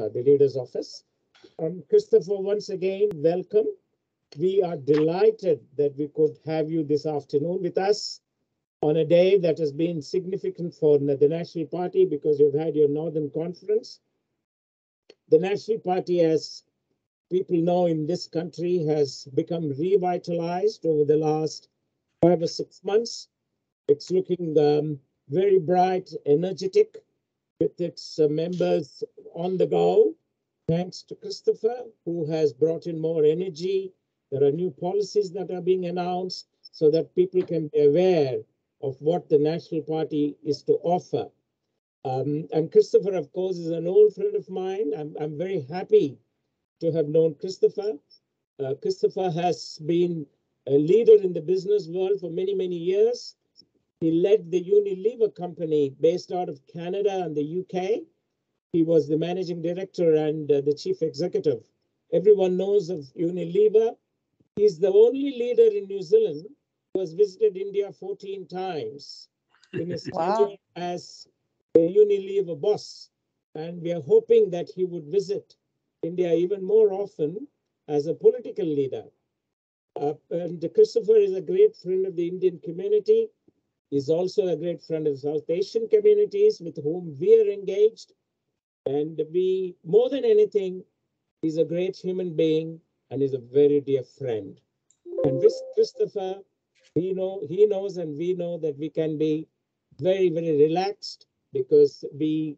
the leader's office. Christopher, once again, welcome. We are delighted that we could have you this afternoon with us on a day that has been significant for the National Party because you've had your Northern Conference. The National Party, as people know in this country, has become revitalized over the last 5 or 6 months. It's looking very bright, energetic, with its members on the go. Thanks to Christopher, who has brought in more energy. There are new policies that are being announced so that people can be aware of what the National Party is to offer. And Christopher, of course, is an old friend of mine. I'm very happy to have known Christopher. Christopher has been a leader in the business world for many, many years. He led the Unilever company based out of Canada and the UK. He was the managing director and the chief executive. Everyone knows of Unilever. He's the only leader in New Zealand who has visited India 14 times in his tenure as the Unilever boss. And we are hoping that he would visit India even more often as a political leader. And Christopher is a great friend of the Indian community. He's also a great friend of South Asian communities with whom we are engaged. And we, more than anything, he's a great human being and is a very dear friend. And with Christopher, he knows and we know that we can be very, very relaxed because we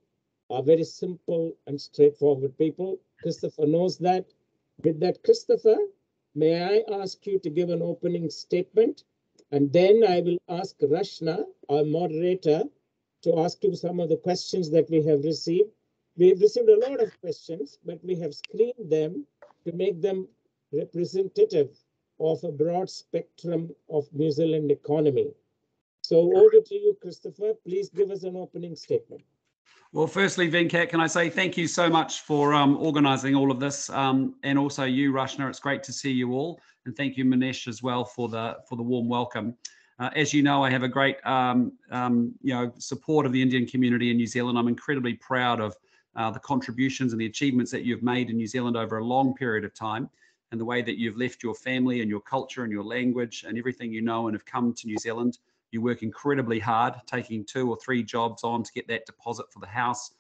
are very simple and straightforward people. Christopher knows that. With that, Christopher, may I ask you to give an opening statement? And then I will ask Rashna, our moderator, to ask you some of the questions that we have received. We have received a lot of questions, but we have screened them to make them representative of a broad spectrum of New Zealand economy. So over to you, Christopher. Please give us an opening statement. Well, firstly, Venkat, can I say thank you so much for organising all of this, and also you, Rashna. It's great to see you all, and thank you, Manesh, as well for the warm welcome. As you know, I have a great support of the Indian community in New Zealand. I'm incredibly proud of the contributions and the achievements that you've made in New Zealand over a long period of time, and the way that you've left your family and your culture and your language and everything you know and have come to New Zealand. You work incredibly hard, taking 2 or 3 jobs on to get that deposit for the house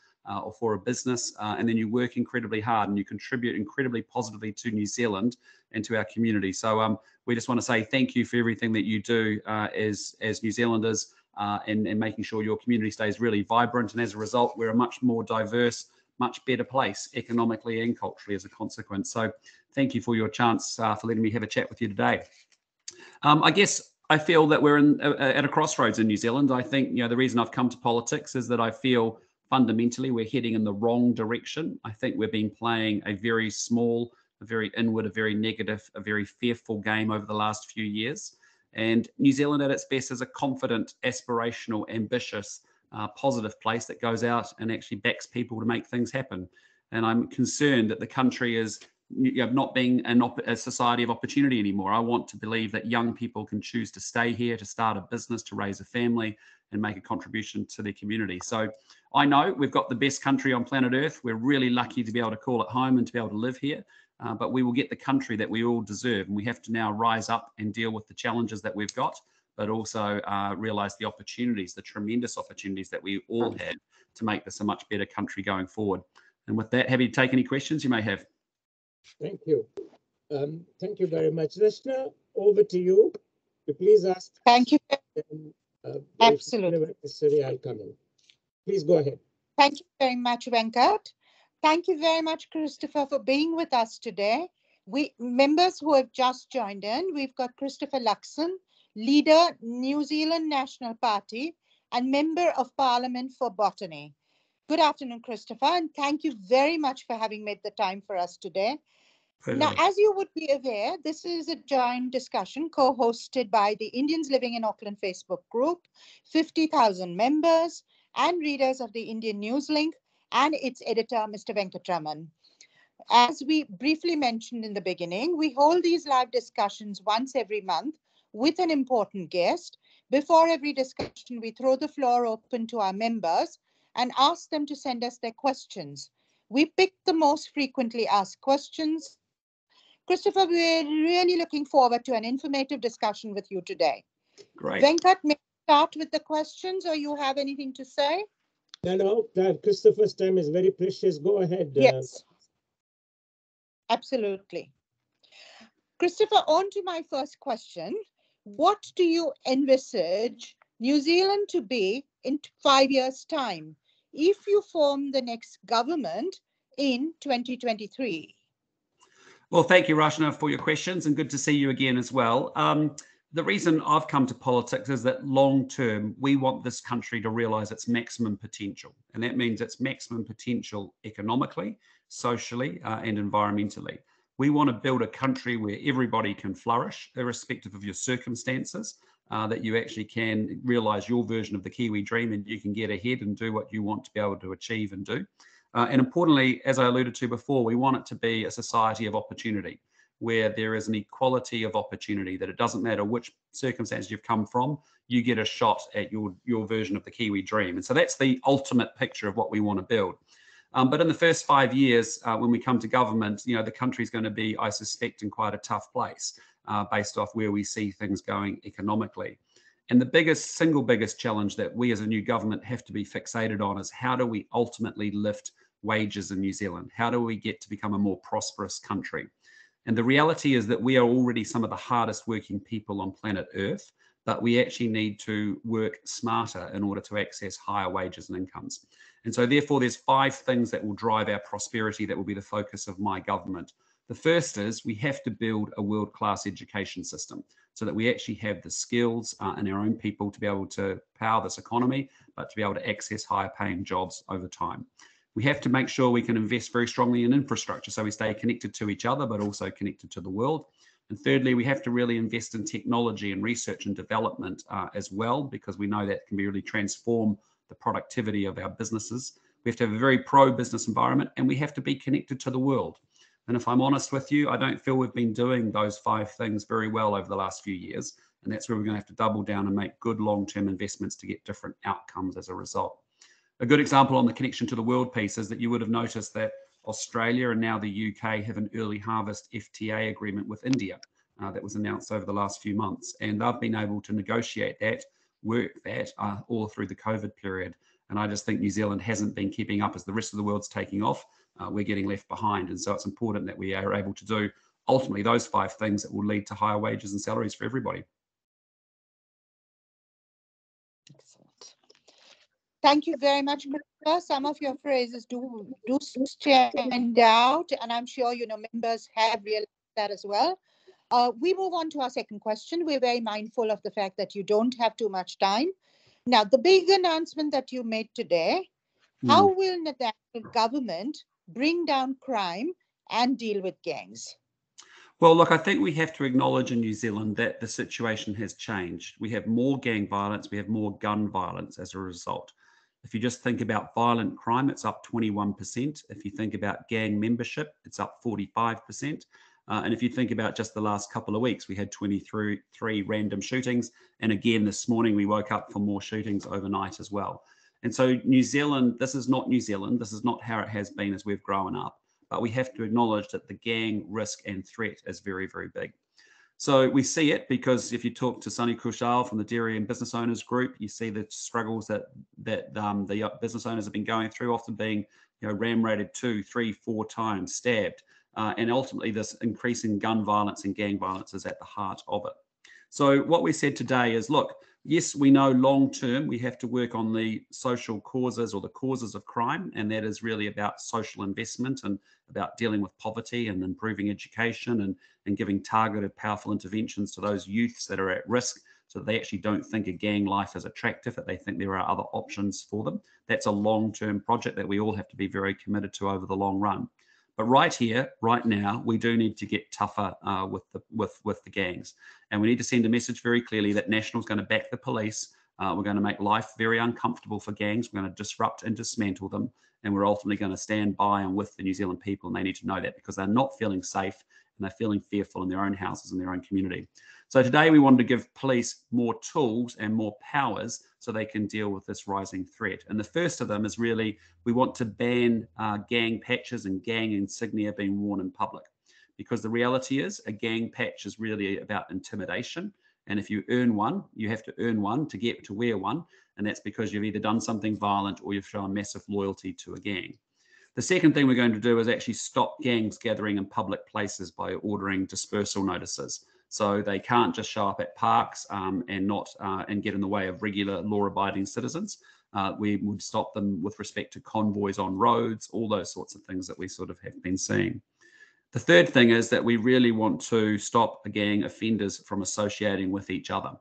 or for a business, and then you work incredibly hard and you contribute incredibly positively to New Zealand and to our community. So we just want to say thank you for everything that you do as New Zealanders and making sure your community stays really vibrant. And as a result, we're a much more diverse, much better place economically and culturally as a consequence. So thank you for your chance for letting me have a chat with you today. I guess I feel that we're at a crossroads in New Zealand. I think, the reason I've come to politics is that I feel fundamentally we're heading in the wrong direction. I think we've been playing a very small, a very inward, a very negative, a very fearful game over the last few years. And New Zealand at its best is a confident, aspirational, ambitious, positive place that goes out and actually backs people to make things happen. And I'm concerned that the country is not being a society of opportunity anymore. I want to believe that young people can choose to stay here, to start a business, to raise a family and make a contribution to their community. So I know we've got the best country on planet Earth. We're really lucky to be able to call it home and to be able to live here, but we will get the country that we all deserve. And we have to now rise up and deal with the challenges that we've got, but also realize the opportunities, the tremendous opportunities that we all have to make this a much better country going forward. And with that, happy to take any questions you may have. Thank you. Thank you very much. Rashna, over to you. Please ask. Thank you. Absolutely. If necessary, I'll come in. Please go ahead. Thank you very much, Venkat. Thank you very much, Christopher, for being with us today. We members who have just joined in, we've got Christopher Luxon, leader, New Zealand National Party, and member of Parliament for Botany. Good afternoon, Christopher, and thank you very much for having made the time for us today. Now, as you would be aware, this is a joint discussion co-hosted by the Indians Living in Auckland Facebook group, 50,000 members and readers of the Indian Newslink, and its editor, Mr. Venkatraman. As we briefly mentioned in the beginning, we hold these live discussions once every month with an important guest. Before every discussion, we throw the floor open to our members and ask them to send us their questions. We picked the most frequently asked questions. Christopher, we're really looking forward to an informative discussion with you today. Great. Venkat, may I start with the questions, or you have anything to say? No, Christopher's time is very precious. Go ahead. Yes, absolutely. Christopher, on to my first question. What do you envisage New Zealand to be in 5 years' time if you form the next government in 2023? Well, thank you, Rashna, for your questions, and good to see you again as well. The reason I've come to politics is that long term, we want this country to realise its maximum potential. And that means its maximum potential economically, socially, and environmentally. We want to build a country where everybody can flourish, irrespective of your circumstances, that you actually can realise your version of the Kiwi dream and you can get ahead and do what you want to be able to achieve and do. And importantly, as I alluded to before, we want it to be a society of opportunity, where there is an equality of opportunity, that it doesn't matter which circumstance you've come from, you get a shot at your version of the Kiwi dream. And so that's the ultimate picture of what we want to build. But in the first 5 years, when we come to government, the country's going to be, I suspect, in quite a tough place based off where we see things going economically. And the single biggest challenge that we as a new government have to be fixated on is how do we ultimately lift wages in New Zealand? How do we get to become a more prosperous country? And the reality is that we are already some of the hardest working people on planet Earth, but we actually need to work smarter in order to access higher wages and incomes. And so therefore, there's 5 things that will drive our prosperity that will be the focus of my government. The first is we have to build a world-class education system so that we actually have the skills and our own people to be able to power this economy, but to be able to access higher paying jobs over time. We have to make sure we can invest very strongly in infrastructure so we stay connected to each other, but also connected to the world. And thirdly, we have to really invest in technology and research and development as well, because we know that can really transform the productivity of our businesses. We have to have a very pro-business environment, and we have to be connected to the world. And if I'm honest with you, I don't feel we've been doing those 5 things very well over the last few years. And that's where we're going to have to double down and make good long-term investments to get different outcomes as a result. A good example on the connection to the world piece is that you would have noticed that Australia and now the UK have an early harvest FTA agreement with India that was announced over the last few months. And they've been able to negotiate that, work that all through the COVID period. And I just think New Zealand hasn't been keeping up as the rest of the world's taking off. We're getting left behind. And so it's important that we are able to do ultimately those 5 things that will lead to higher wages and salaries for everybody. Excellent. Thank you very much, Christopher. Some of your phrases do stand out, and I'm sure members have realized that as well. We move on to our second question. We're very mindful of the fact that you don't have too much time. Now, the big announcement that you made today, how will the national government bring down crime and deal with gangs? Well, look, I think we have to acknowledge in New Zealand that the situation has changed. We have more gang violence, we have more gun violence as a result. If you just think about violent crime, it's up 21%. If you think about gang membership, it's up 45%. And if you think about just the last couple of weeks, we had 23 random shootings. And again, this morning, we woke up for more shootings overnight as well. And so New Zealand, this is not New Zealand. This is not how it has been as we've grown up. But we have to acknowledge that the gang risk and threat is very, very big. So we see it because if you talk to Sunny Kushal from the Dairy and Business Owners Group, you see the struggles that the business owners have been going through, often being ram-raided 2, 3, 4 times, stabbed. And ultimately, this increasing gun violence and gang violence is at the heart of it. So what we said today is, look, yes, we know long-term we have to work on the social causes or the causes of crime, and that is really about social investment and about dealing with poverty and improving education and giving targeted, powerful interventions to those youths that are at risk so that they actually don't think a gang life is attractive, that they think there are other options for them. That's a long-term project that we all have to be very committed to over the long run. But right here, right now, we do need to get tougher with the gangs. And we need to send a message very clearly that National's going to back the police. We're going to make life very uncomfortable for gangs. We're going to disrupt and dismantle them. And we're ultimately going to stand by and with the New Zealand people. And they need to know that because they're not feeling safe and they're feeling fearful in their own houses and their own community. So today we wanted to give police more tools and more powers so they can deal with this rising threat. And the first of them is really, we want to ban gang patches and gang insignia being worn in public, because the reality is a gang patch is really about intimidation. And if you earn one, you have to earn one to get to wear one. And that's because you've either done something violent or you've shown massive loyalty to a gang. The second thing we're going to do is actually stop gangs gathering in public places by ordering dispersal notices. So they can't just show up at parks and get in the way of regular law-abiding citizens. We would stop them with respect to convoys on roads, all those sorts of things that we sort of have been seeing. The third thing is that we really want to stop gang offenders from associating with each other.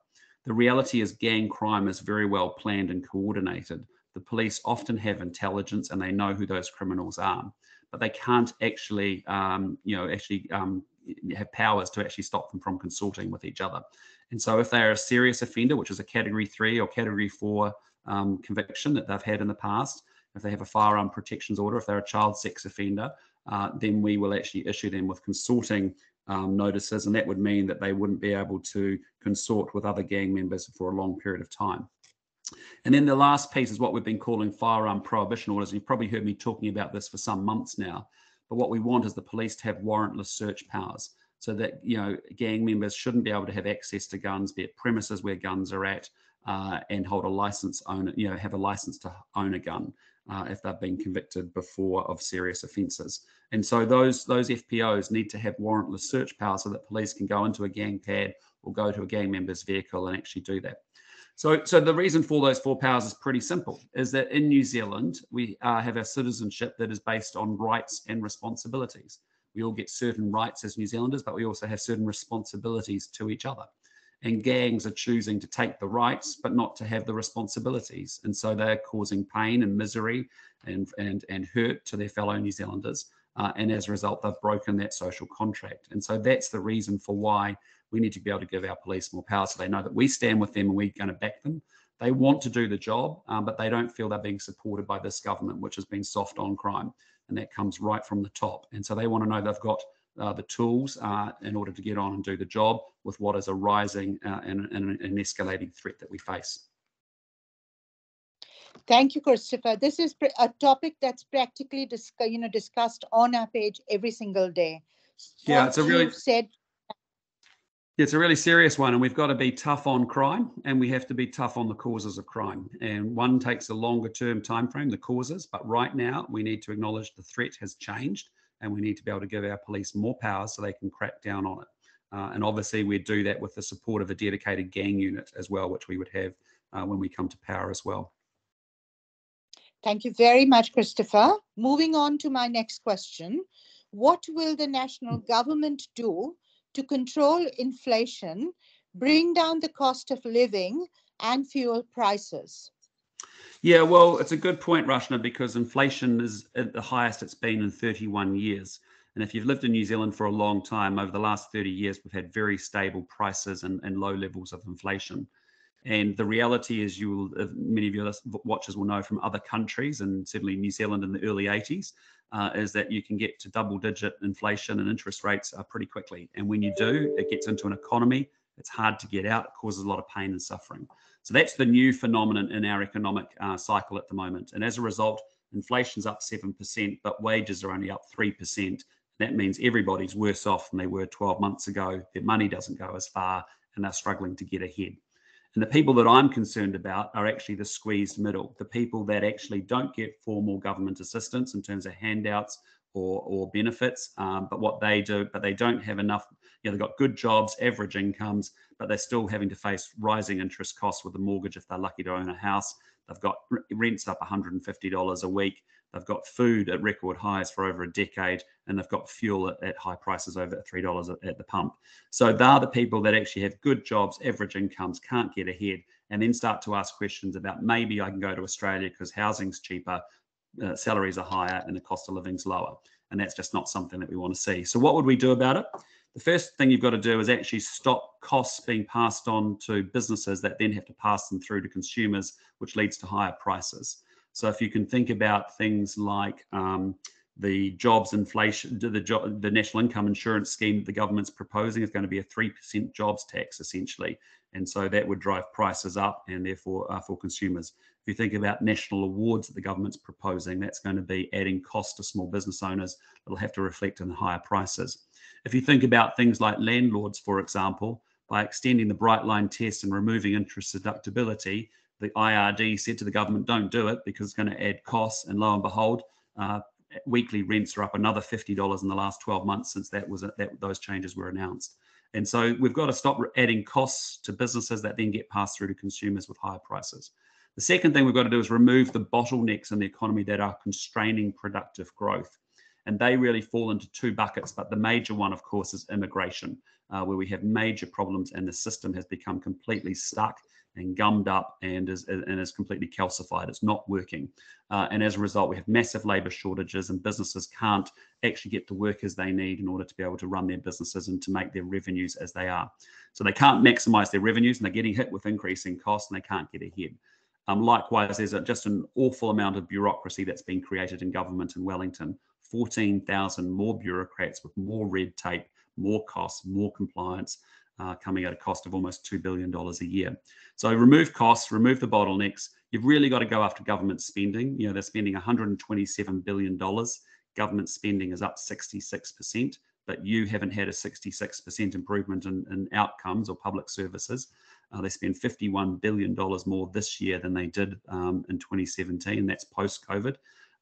The reality is gang crime is very well planned and coordinated. The police often have intelligence and they know who those criminals are, but they can't actually, have powers to actually stop them from consorting with each other. And so if they're a serious offender, which is a category 3 or category 4 conviction that they've had in the past, if they have a firearm protections order, if they're a child sex offender, then we will actually issue them with consorting notices, and that would mean that they wouldn't be able to consort with other gang members for a long period of time. And then the last piece is what we've been calling firearm prohibition orders. You've probably heard me talking about this for some months now, but what we want is the police to have warrantless search powers, so that gang members shouldn't be able to have access to guns, be at premises where guns are at, and hold a license, have a license to own a gun if they've been convicted before of serious offences. And so those FPOs need to have warrantless search powers so that police can go into a gang pad or go to a gang member's vehicle and actually do that. So the reason for those 4 powers is pretty simple, is that in New Zealand, we have a citizenship that is based on rights and responsibilities. We all get certain rights as New Zealanders, but we also have certain responsibilities to each other. And gangs are choosing to take the rights, but not to have the responsibilities. And so they're causing pain and misery and hurt to their fellow New Zealanders. And as a result, they've broken that social contract. And so that's the reason for why we need to be able to give our police more power, so they know that we stand with them and we're going to back them. They want to do the job, but they don't feel they're being supported by this government, which has been soft on crime. And that comes right from the top. And so they want to know they've got the tools in order to get on and do the job with what is a rising and an escalating threat that we face. Thank you, Christopher. This is a topic that's practically discussed on our page every single day. Yeah, it's a really serious one, and we've got to be tough on crime, and we have to be tough on the causes of crime. And one takes a longer term time frame, the causes, but right now we need to acknowledge the threat has changed, and we need to be able to give our police more power so they can crack down on it. And obviously we'd do that with the support of a dedicated gang unit as well, which we would have when we come to power as well. Thank you very much, Christopher. Moving on to my next question. What will the national government do to control inflation, bring down the cost of living and fuel prices? Yeah, well, it's a good point, Rashna, because inflation is at the highest it's been in 31 years. And if you've lived in New Zealand for a long time, over the last 30 years, we've had very stable prices and low levels of inflation. And the reality is, many of your watchers will know from other countries, and certainly New Zealand in the early 80s, is that you can get to double-digit inflation and interest rates pretty quickly. And when you do, it gets into an economy. It's hard to get out. It causes a lot of pain and suffering. So that's the new phenomenon in our economic cycle at the moment. And as a result, inflation's up 7%, but wages are only up 3%. That means everybody's worse off than they were 12 months ago. Their money doesn't go as far, and they're struggling to get ahead. And the people that I'm concerned about are actually the squeezed middle, the people that actually don't get formal government assistance in terms of handouts or benefits, but they don't have enough. They've got good jobs, average incomes, but they're still having to face rising interest costs with the mortgage if they're lucky to own a house. They've got rents up $150 a week. They've got food at record highs for over a decade, and they've got fuel at high prices over $3 at the pump. So they're the people that actually have good jobs, average incomes, can't get ahead, and then start to ask questions about, maybe I can go to Australia because housing's cheaper, salaries are higher, and the cost of living's lower. And that's just not something that we want to see. So what would we do about it? The first thing you've got to do is actually stop costs being passed on to businesses that then have to pass them through to consumers, which leads to higher prices. So if you can think about things like The jobs inflation, the national income insurance scheme that the government's proposing is going to be a 3% jobs tax, essentially. And so that would drive prices up and therefore for consumers. If you think about national awards that the government's proposing, that's going to be adding cost to small business owners. It'll have to reflect in higher prices. If you think about things like landlords, for example, by extending the bright line test and removing interest deductibility, the IRD said to the government, don't do it because it's going to add costs. And lo and behold, weekly rents are up another $50 in the last 12 months since those changes were announced. And so we've got to stop adding costs to businesses that then get passed through to consumers with higher prices. The second thing we've got to do is remove the bottlenecks in the economy that are constraining productive growth. And they really fall into two buckets. But the major one, of course, is immigration, where we have major problems and the system has become completely stuck and gummed up and is completely calcified. It's not working. And as a result, we have massive labour shortages and businesses can't actually get the workers they need in order to be able to run their businesses and to make their revenues as they are. So they can't maximise their revenues and they're getting hit with increasing costs and they can't get ahead. Likewise, there's just an awful amount of bureaucracy that's been created in government in Wellington. 14,000 more bureaucrats with more red tape, more costs, more compliance, coming at a cost of almost $2 billion a year. So remove costs, remove the bottlenecks. You've really got to go after government spending. You know, they're spending $127 billion. Government spending is up 66%, but you haven't had a 66% improvement in outcomes or public services. They spend $51 billion more this year than they did in 2017. That's post-COVID.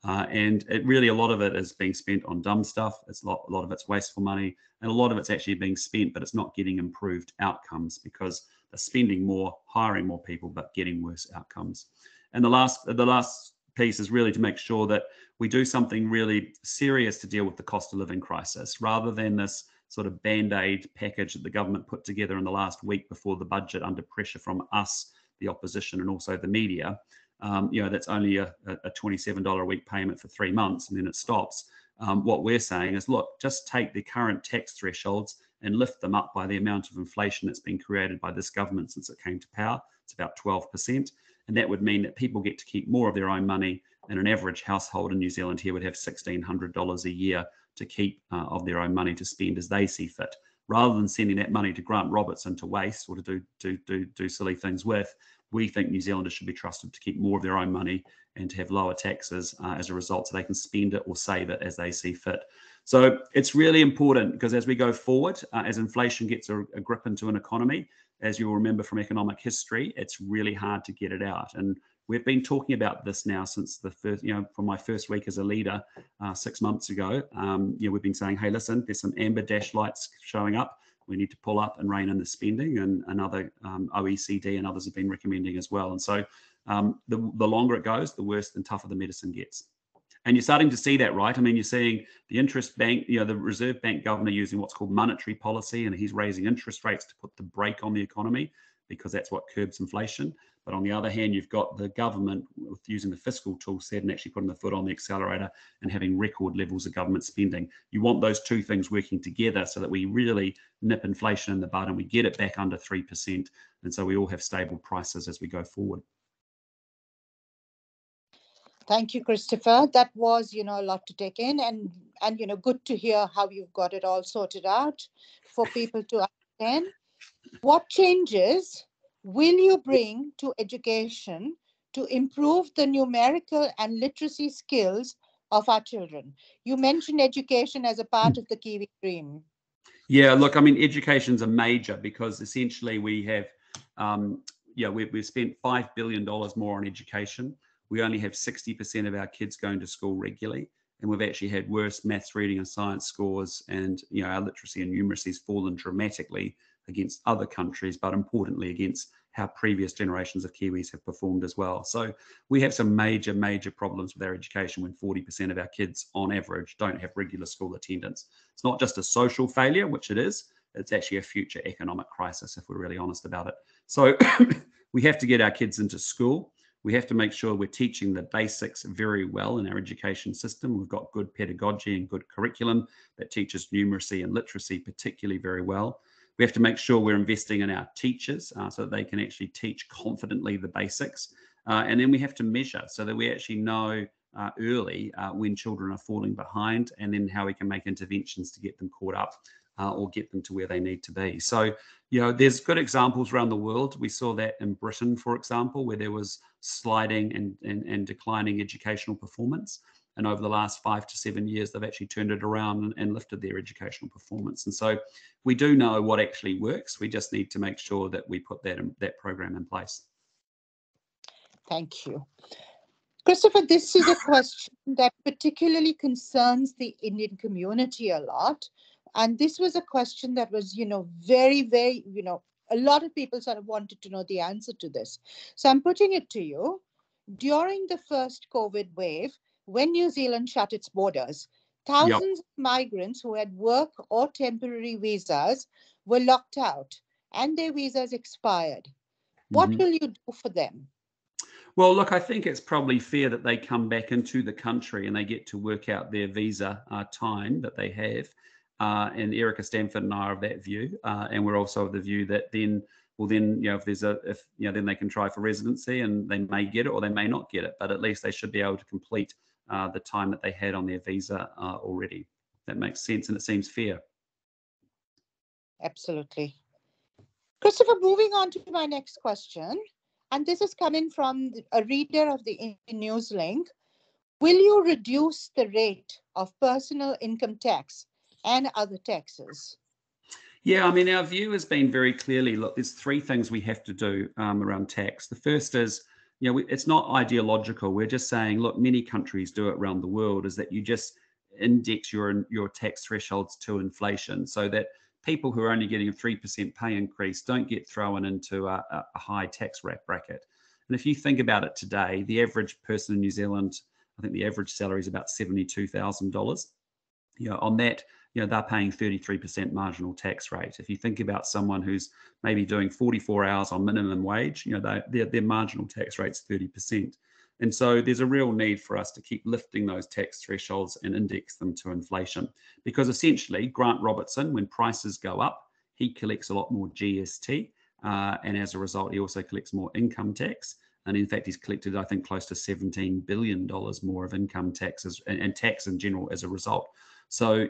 And it really, a lot of it is being spent on dumb stuff. It's a lot of it's wasteful money, and a lot of it's actually being spent, but it's not getting improved outcomes because they're spending more, hiring more people, but getting worse outcomes. And the last piece is really to make sure that we do something really serious to deal with the cost of living crisis, rather than this sort of band-aid package that the government put together in the last week before the budget under pressure from us, the opposition, and also the media. You know, that's only a $27 a week payment for 3 months and then it stops. What we're saying is, look, just take the current tax thresholds and lift them up by the amount of inflation that's been created by this government since it came to power. It's about 12%. And that would mean that people get to keep more of their own money, and an average household in New Zealand here would have $1,600 a year to keep of their own money to spend as they see fit, rather than sending that money to Grant Robertson to waste or to do silly things with. We think New Zealanders should be trusted to keep more of their own money and to have lower taxes as a result, so they can spend it or save it as they see fit. So it's really important, because as we go forward, as inflation gets a grip into an economy, as you'll remember from economic history, it's really hard to get it out. And we've been talking about this now since the first, from my first week as a leader 6 months ago. We've been saying, hey, listen, there's some amber dash lights showing up. We need to pull up and rein in the spending, and other OECD and others have been recommending as well. And so the longer it goes, the worse and tougher the medicine gets. And you're starting to see that, right? I mean, you're seeing the interest bank, the Reserve Bank governor using what's called monetary policy, and he's raising interest rates to put the brake on the economy because that's what curbs inflation. But on the other hand, you've got the government with using the fiscal tool set and actually putting the foot on the accelerator and having record levels of government spending. You want those two things working together so that we really nip inflation in the bud and we get it back under 3%. And so we all have stable prices as we go forward. Thank you, Christopher. That was, a lot to take in, and good to hear how you've got it all sorted out for people to understand. What changes will you bring to education to improve the numerical and literacy skills of our children? You mentioned education as a part of the Kiwi dream. Yeah, look, I mean, education's a major, because essentially we have, we've spent $5 billion more on education. We only have 60% of our kids going to school regularly, and we've actually had worse maths, reading and science scores, and our literacy and numeracy has fallen dramatically against other countries, but importantly against how previous generations of Kiwis have performed as well. So we have some major, major problems with our education when 40% of our kids on average don't have regular school attendance. It's not just a social failure, which it is, it's actually a future economic crisis if we're really honest about it. So we have to get our kids into school. We have to make sure we're teaching the basics very well in our education system. We've got good pedagogy and good curriculum that teaches numeracy and literacy particularly very well. We have to make sure we're investing in our teachers so that they can actually teach confidently the basics. And then we have to measure so that we actually know early when children are falling behind, and then how we can make interventions to get them caught up or get them to where they need to be. So, there's good examples around the world. We saw that in Britain, for example, where there was sliding and declining educational performance. And over the last 5 to 7 years, they've actually turned it around and lifted their educational performance. And so we do know what actually works. We just need to make sure that we put that program in place. Thank you. Christopher, this is a question that particularly concerns the Indian community a lot. And this was a question that was, very, very, a lot of people sort of wanted to know the answer to this. So I'm putting it to you. During the first COVID wave, when New Zealand shut its borders, thousands of migrants who had work or temporary visas were locked out and their visas expired. What will you do for them? Well, look, I think it's probably fair that they come back into the country and they get to work out their visa time that they have. And Erica Stanford and I are of that view. And we're also of the view that then, then they can try for residency and they may get it or they may not get it, but at least they should be able to complete the time that they had on their visa already. That makes sense and it seems fair. Absolutely. Christopher, moving on to my next question, and this is coming from a reader of the Indian News Link. Will you reduce the rate of personal income tax and other taxes? Yeah, I mean, our view has been very clearly, look, there's 3 things we have to do around tax. The first is, it's not ideological. We're just saying, look, many countries do it around the world, is that you just index your tax thresholds to inflation so that people who are only getting a 3% pay increase don't get thrown into a high tax bracket. And if you think about it today, the average person in New Zealand, I think the average salary is about $72,000. On that, they're paying 33% marginal tax rate. If you think about someone who's maybe doing 44 hours on minimum wage, their marginal tax rate's 30%. And so there's a real need for us to keep lifting those tax thresholds and index them to inflation. Because essentially, Grant Robertson, when prices go up, he collects a lot more GST. And as a result, he also collects more income tax. And in fact, he's collected, I think, close to $17 billion more of income taxes and tax in general as a result. So,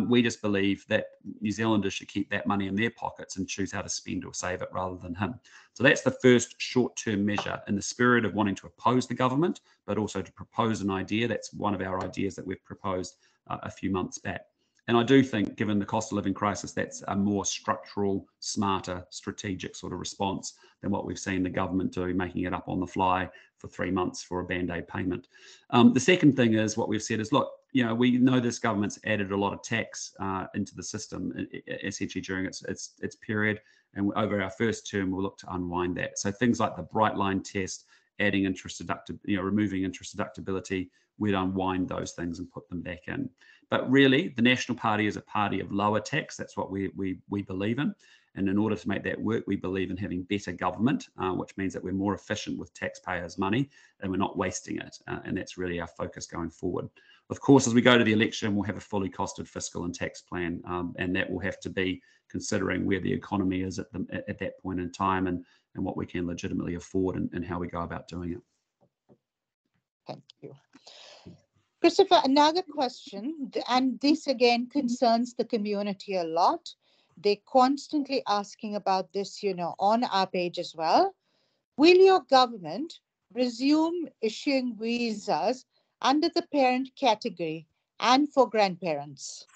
we just believe that New Zealanders should keep that money in their pockets and choose how to spend or save it rather than him. So that's the first short-term measure in the spirit of wanting to oppose the government, but also to propose an idea. That's one of our ideas that we've proposed a few months back. And I do think, given the cost of living crisis, that's a more structural, smarter, strategic sort of response than what we've seen the government do, making it up on the fly for 3 months for a Band-Aid payment. The second thing is what we've said is, look, we know this government's added a lot of tax into the system, essentially during its period. And over our first term, we'll look to unwind that. So things like the Bright Line test, adding interest removing interest deductibility, we'd unwind those things and put them back in. But really, the National Party is a party of lower tax. That's what we believe in. And in order to make that work, we believe in having better government, which means that we're more efficient with taxpayers' money and we're not wasting it. And that's really our focus going forward. Of course, as we go to the election, we'll have a fully costed fiscal and tax plan, and that will have to be considering where the economy is at that point in time and what we can legitimately afford and how we go about doing it. Thank you. Christopher, another question, and this again concerns the community a lot. They're constantly asking about this, on our page as well. Will your government resume issuing visas under the parent category and for grandparents?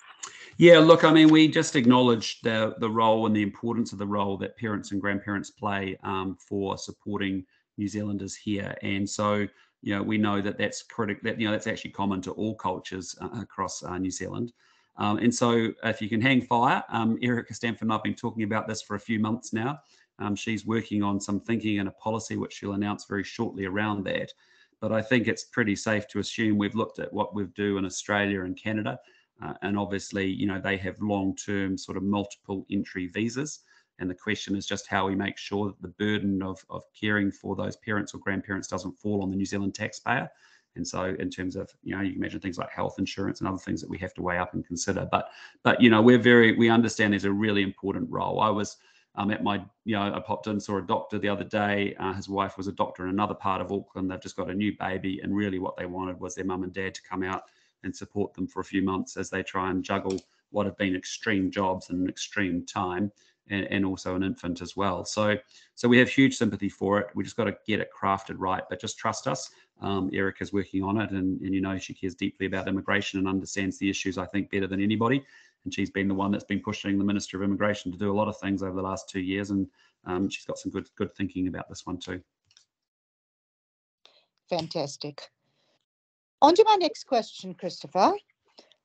Yeah, look, I mean, we just acknowledged the role and the importance of the role that parents and grandparents play for supporting New Zealanders here. And so, we know that that's critical, that's actually common to all cultures across New Zealand. And so if you can hang fire, Erica Stanford and I have been talking about this for a few months now. She's working on some thinking and a policy which she'll announce very shortly around that. But I think it's pretty safe to assume we've looked at what we do in Australia and Canada. And obviously, they have long-term sort of multiple entry visas. And the question is just how we make sure that the burden of caring for those parents or grandparents doesn't fall on the New Zealand taxpayer. And so in terms of, you can imagine things like health insurance and other things that we have to weigh up and consider. But we understand there's a really important role. I was I popped in, saw a doctor the other day. His wife was a doctor in another part of Auckland. They've just got a new baby, and really what they wanted was their mum and dad to come out and support them for a few months as they try and juggle what have been extreme jobs and an extreme time, and also an infant as well. So we have huge sympathy for it. We just got to get it crafted right, but just trust us. Erica's working on it, and she cares deeply about immigration and understands the issues, I think, better than anybody. And she's been the one that's been pushing the Minister of Immigration to do a lot of things over the last 2 years, and she's got some good thinking about this one too. Fantastic. On to my next question, Christopher.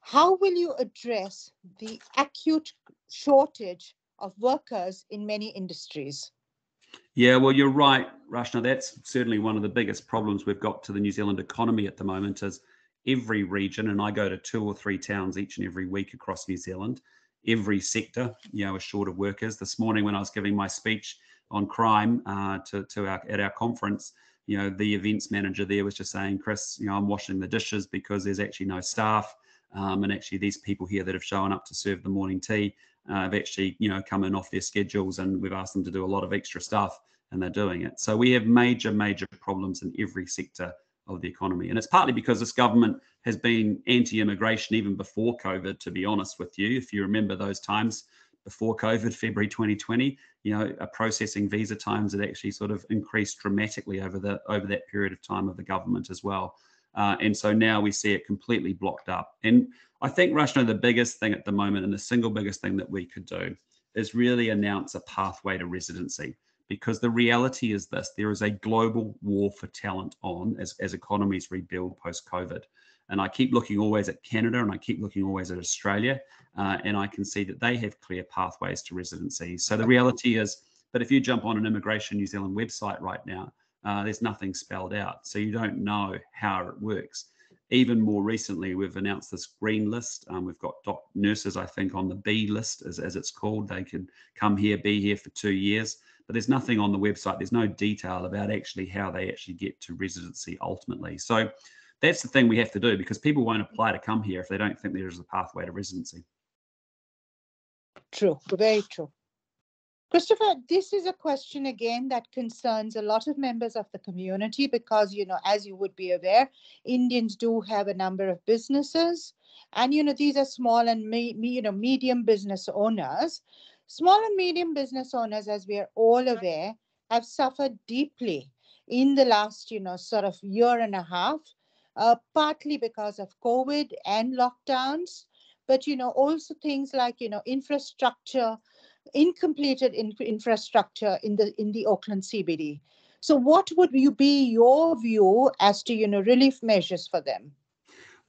How will you address the acute shortage of workers in many industries? Yeah, well, you're right, Rashna. That's certainly one of the biggest problems we've got to the New Zealand economy at the moment is every region, and I go to 2 or 3 towns each and every week across New Zealand, every sector, is short of workers. This morning when I was giving my speech on crime at our conference, the events manager there was just saying, Chris, I'm washing the dishes because there's actually no staff. And actually these people here that have shown up to serve the morning tea have actually, come in off their schedules, and we've asked them to do a lot of extra stuff, and they're doing it. So we have major problems in every sector of the economy. And it's partly because this government has been anti-immigration even before COVID, to be honest with you. If you remember those times before COVID, February 2020, processing visa times had actually sort of increased dramatically over that period of time of the government as well. And so now we see it completely blocked up. And I think, Rashna, the biggest thing at the moment, and the single biggest thing that we could do, is really announce a pathway to residency. Because the reality is this: there is a global war for talent on as economies rebuild post-COVID. And I keep looking always at Canada, and I keep looking always at Australia, and I can see that they have clear pathways to residency. So the reality is, but if you jump on an Immigration New Zealand website right now, there's nothing spelled out. So you don't know how it works. Even more recently, we've announced this green list. We've got nurses, I think, on the B list, as it's called. They can come here, be here for 2 years. But there's nothing on the website. There's no detail about actually how they actually get to residency ultimately. So that's the thing we have to do, because people won't apply to come here if they don't think there is a pathway to residency. True, very true. Christopher, this is a question again that concerns a lot of members of the community because, as you would be aware, Indians do have a number of businesses, and, these are small and medium business owners. Small and medium business owners, as we are all aware, have suffered deeply in the last, sort of year and a half, partly because of COVID and lockdowns, but, also things like, infrastructure, incompleted infrastructure in the Auckland CBD. So what would be your view as to, relief measures for them?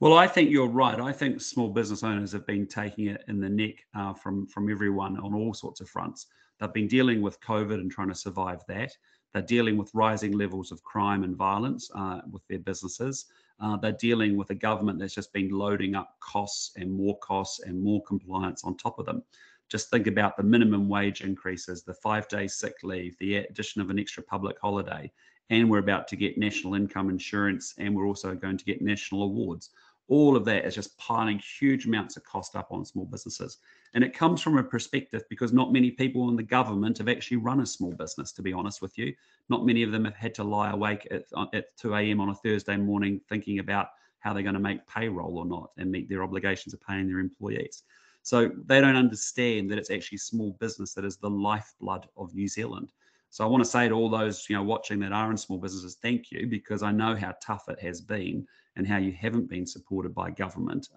Well, I think you're right. I think small business owners have been taking it in the neck from everyone on all sorts of fronts. They've been dealing with COVID and trying to survive that. They're dealing with rising levels of crime and violence with their businesses. They're dealing with a government that's just been loading up costs and more compliance on top of them. Just think about the minimum wage increases, the 5-day sick leave, the addition of an extra public holiday, and we're about to get national income insurance, and we're also going to get national awards. All of that is just piling huge amounts of cost up on small businesses. And it comes from a perspective because not many people in the government have actually run a small business, to be honest with you. Not many of them have had to lie awake at 2 a.m. on a Thursday morning thinking about how they're going to make payroll or not and meet their obligations of paying their employees. So they don't understand that it's actually small business that is the lifeblood of New Zealand. So I want to say to all those watching that are in small businesses, thank you, because I know how tough it has been and how you haven't been supported by government.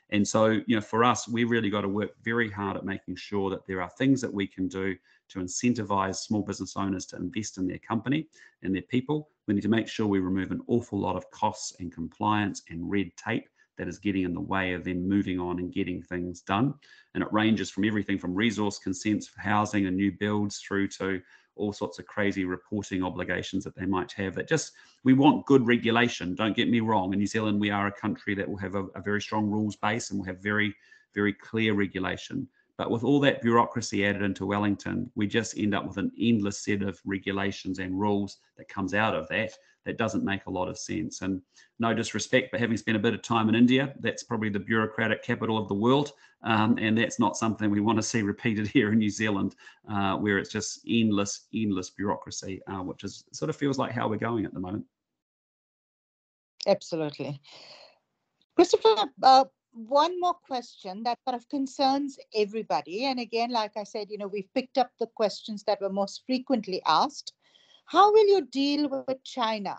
And so for us, we really got to work very hard at making sure that there are things that we can do to incentivize small business owners to invest in their company and their people. We need to make sure we remove an awful lot of costs and compliance and red tape that is getting in the way of them moving on and getting things done. And it ranges from everything from resource consents for housing and new builds through to all sorts of crazy reporting obligations that they might have. We want good regulation. Don't get me wrong. In New Zealand, we are a country that will have a very strong rules base and will have very, very clear regulation. But with all that bureaucracy added into Wellington, we just end up with an endless set of regulations and rules that comes out of that that doesn't make a lot of sense. And no disrespect, but having spent a bit of time in India, that's probably the bureaucratic capital of the world. And that's not something we want to see repeated here in New Zealand, where it's just endless bureaucracy, which is sort of feels like how we're going at the moment. Absolutely. Christopher, one more question that sort of concerns everybody. And again, like I said, we've picked up the questions that were most frequently asked. How will you deal with China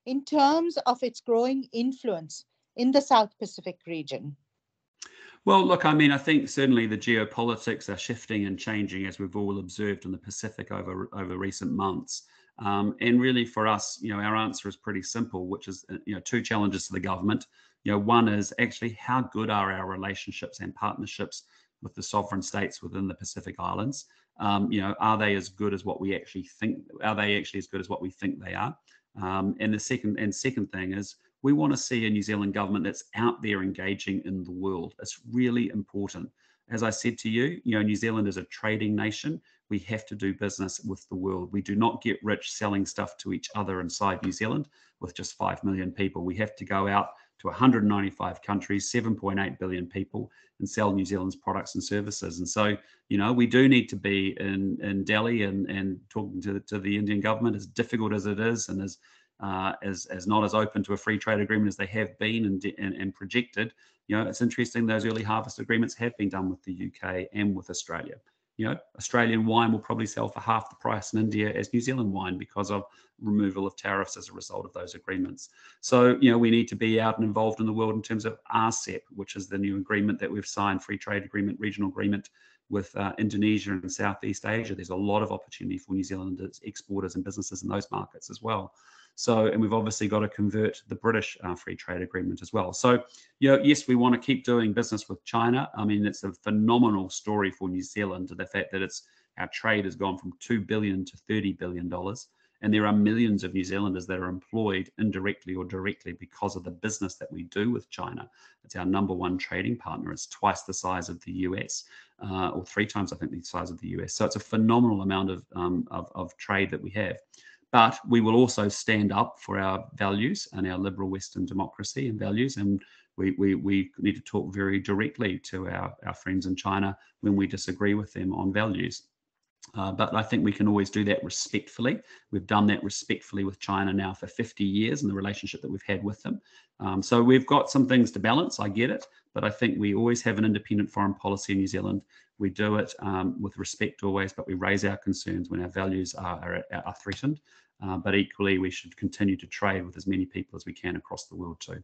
in terms of its growing influence in the South Pacific region? Well, look, I mean, I think certainly the geopolitics are shifting and changing, as we've all observed in the Pacific over recent months. And really for us, our answer is pretty simple, which is, two challenges to the government. One is actually how good are our relationships and partnerships with the sovereign states within the Pacific Islands? Are they as good as what we actually think? Are they actually as good as what we think they are? And the second thing is, we want to see a New Zealand government that's out there engaging in the world. It's really important. As I said to you, New Zealand is a trading nation. We have to do business with the world. We do not get rich selling stuff to each other inside New Zealand with just 5 million people. We have to go out to 195 countries, 7.8 billion people, and sell New Zealand's products and services. And so, we do need to be in Delhi and talking to the Indian government, as difficult as it is, and as not as open to a free trade agreement as they have been and projected. It's interesting those early harvest agreements have been done with the UK and with Australia. Australian wine will probably sell for half the price in India as New Zealand wine because of removal of tariffs as a result of those agreements. So, we need to be out and involved in the world in terms of RCEP, which is the new agreement that we've signed, free trade agreement, regional agreement with Indonesia and Southeast Asia. There's a lot of opportunity for New Zealand exporters and businesses in those markets as well. So, and we've obviously got to convert the British free trade agreement as well. So, yes, we want to keep doing business with China. I mean, it's a phenomenal story for New Zealand, the fact that our trade has gone from $2 billion to $30 billion. And there are millions of New Zealanders that are employed indirectly or directly because of the business that we do with China. It's our number one trading partner. It's twice the size of the US, or 3 times, I think, the size of the US. So it's a phenomenal amount of trade that we have. But we will also stand up for our values and our liberal Western democracy and values. And we need to talk very directly to our friends in China when we disagree with them on values. But I think we can always do that respectfully. We've done that respectfully with China now for 50 years and the relationship that we've had with them. So we've got some things to balance, I get it, but I think we always have an independent foreign policy in New Zealand. We do it with respect always, but we raise our concerns when our values are threatened. But equally, we should continue to trade with as many people as we can across the world too.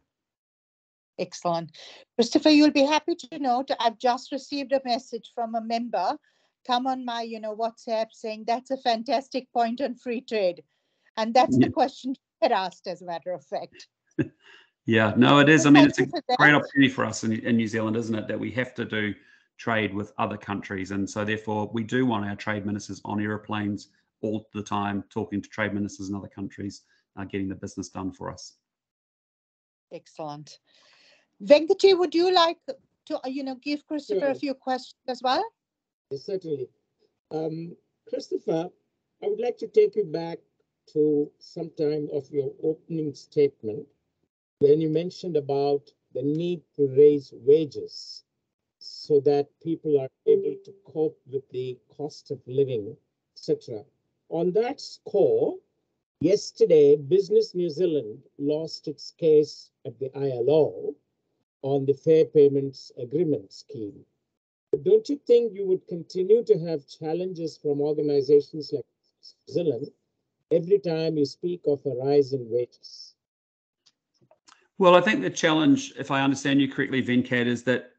Excellent. Christopher, you'll be happy to note I've just received a message from a member come on my WhatsApp saying that's a fantastic point on free trade. And that's the question you had asked, as a matter of fact. Yeah, no, it is. I mean, it's a great opportunity for us in New Zealand, isn't it, that we have to do trade with other countries. And so therefore, we do want our trade ministers on aeroplanes all the time, talking to trade ministers in other countries, getting the business done for us. Excellent. Venkati, would you like to, give Christopher a few questions as well? Yes, certainly. Christopher, I would like to take you back to some time of your opening statement when you mentioned about the need to raise wages so that people are able to cope with the cost of living, etc. On that score, yesterday, Business New Zealand lost its case at the ILO on the Fair Payments Agreement scheme. But don't you think you would continue to have challenges from organizations like New Zealand every time you speak of a rise in wages? Well, I think the challenge, if I understand you correctly, Venkat, is that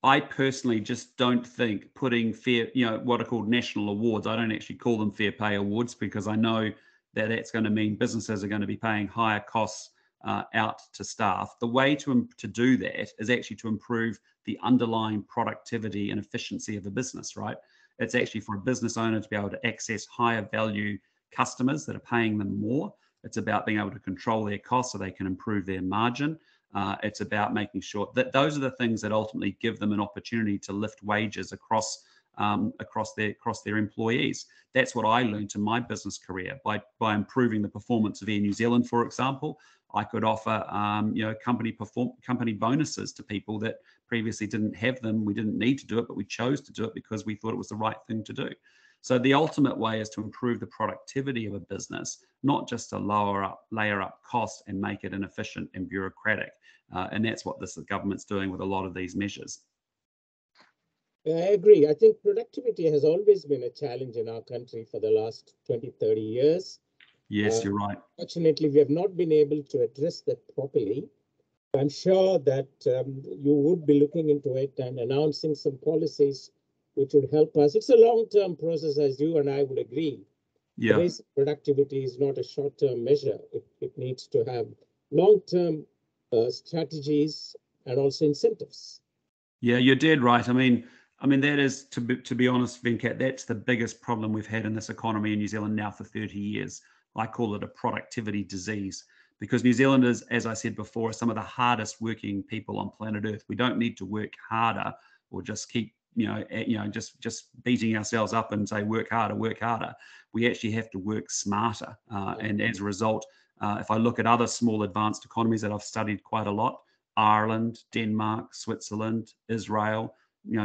I personally just don't think putting fair, what are called national awards, I don't actually call them fair pay awards because I know that that's going to mean businesses are going to be paying higher costs out to staff. The way to do that is actually to improve the underlying productivity and efficiency of a business, right? It's actually for a business owner to be able to access higher value customers that are paying them more. It's about being able to control their costs so they can improve their margin. It's about making sure that those are the things that ultimately give them an opportunity to lift wages across across their employees. That's what I learned in my business career by improving the performance of Air New Zealand, for example. I could offer company bonuses to people that previously didn't have them. We didn't need to do it, but we chose to do it because we thought it was the right thing to do. So the ultimate way is to improve the productivity of a business, not just to layer up costs and make it inefficient and bureaucratic. And that's what the government's doing with a lot of these measures. I agree. I think productivity has always been a challenge in our country for the last 20, 30 years. Yes, you're right. Fortunately, we have not been able to address that properly. I'm sure that you would be looking into it and announcing some policies which would help us. It's a long-term process, as you and I would agree. Yeah. Basic productivity is not a short-term measure. It needs to have long-term strategies and also incentives. Yeah, you're dead right. I mean, that is, to be honest, Venkat, that's the biggest problem we've had in this economy in New Zealand now for 30 years. I call it a productivity disease, because New Zealanders, as I said before, are some of the hardest working people on planet Earth. We don't need to work harder or just keep, just beating ourselves up and say, work harder, work harder. We actually have to work smarter. And as a result, if I look at other small advanced economies that I've studied quite a lot, Ireland, Denmark, Switzerland, Israel,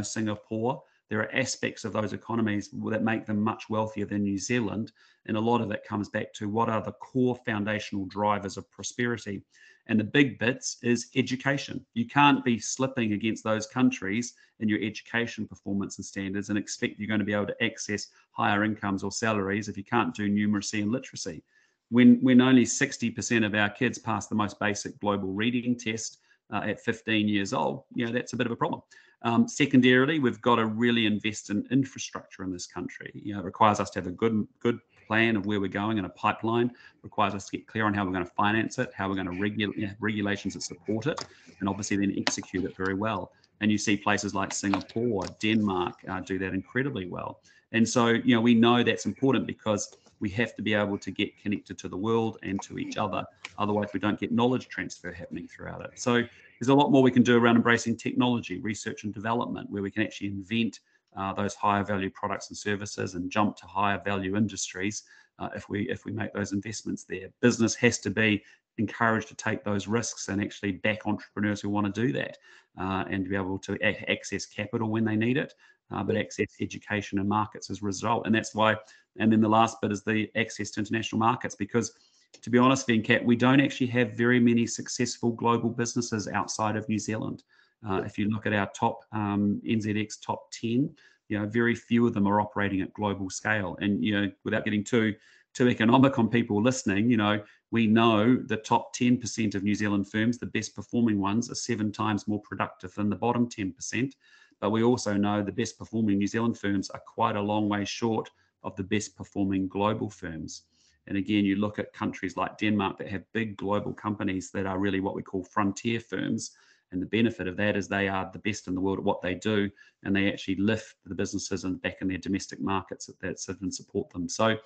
Singapore, there are aspects of those economies that make them much wealthier than New Zealand. And a lot of it comes back to what are the core foundational drivers of prosperity. And the big bits is education. You can't be slipping against those countries in your education performance and standards and expect you're going to be able to access higher incomes or salaries if you can't do numeracy and literacy. When only 60% of our kids pass the most basic global reading test at 15 years old, that's a bit of a problem. Secondarily, we've got to really invest in infrastructure in this country. It requires us to have a good plan of where we're going and a pipeline. It requires us to get clear on how we're going to finance it, how we're going to regulate regulations that support it, and obviously then execute it very well. And you see places like Singapore, Denmark do that incredibly well. And so, we know that's important because we have to be able to get connected to the world and to each other. Otherwise, we don't get knowledge transfer happening throughout it. So there's a lot more we can do around embracing technology, research and development, where we can actually invent those higher value products and services and jump to higher value industries if we make those investments there. Business has to be encouraged to take those risks and actually back entrepreneurs who want to do that and to be able to access capital when they need it, but access education and markets as a result. And that's why, and then the last bit is the access to international markets, because to be honest, Venkat, we don't actually have very many successful global businesses outside of New Zealand. If you look at our top NZX top 10, very few of them are operating at global scale. And, without getting too economic on people listening, we know the top 10% of New Zealand firms, the best performing ones, are 7 times more productive than the bottom 10%. But we also know the best performing New Zealand firms are quite a long way short of the best performing global firms. And again, you look at countries like Denmark that have big global companies that are really what we call frontier firms. And the benefit of that is they are the best in the world at what they do, and they actually lift the businesses and back in their domestic markets that sit and support them. So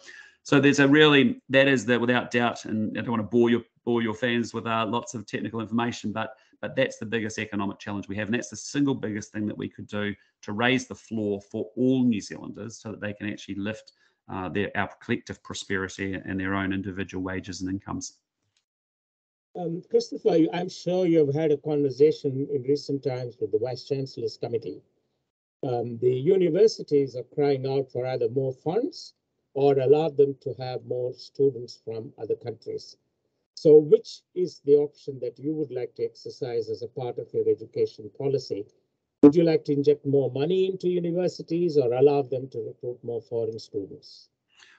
there's that is without doubt, and I don't want to bore your fans with lots of technical information, but that's the biggest economic challenge we have. And that's the single biggest thing that we could do to raise the floor for all New Zealanders so that they can actually lift our collective prosperity and their own individual wages and incomes. Christopher, I'm sure you've had a conversation in recent times with the Vice Chancellor's Committee. The universities are crying out for either more funds or allow them to have more students from other countries. So which is the option that you would like to exercise as a part of your education policy? Would you like to inject more money into universities or allow them to recruit more foreign students?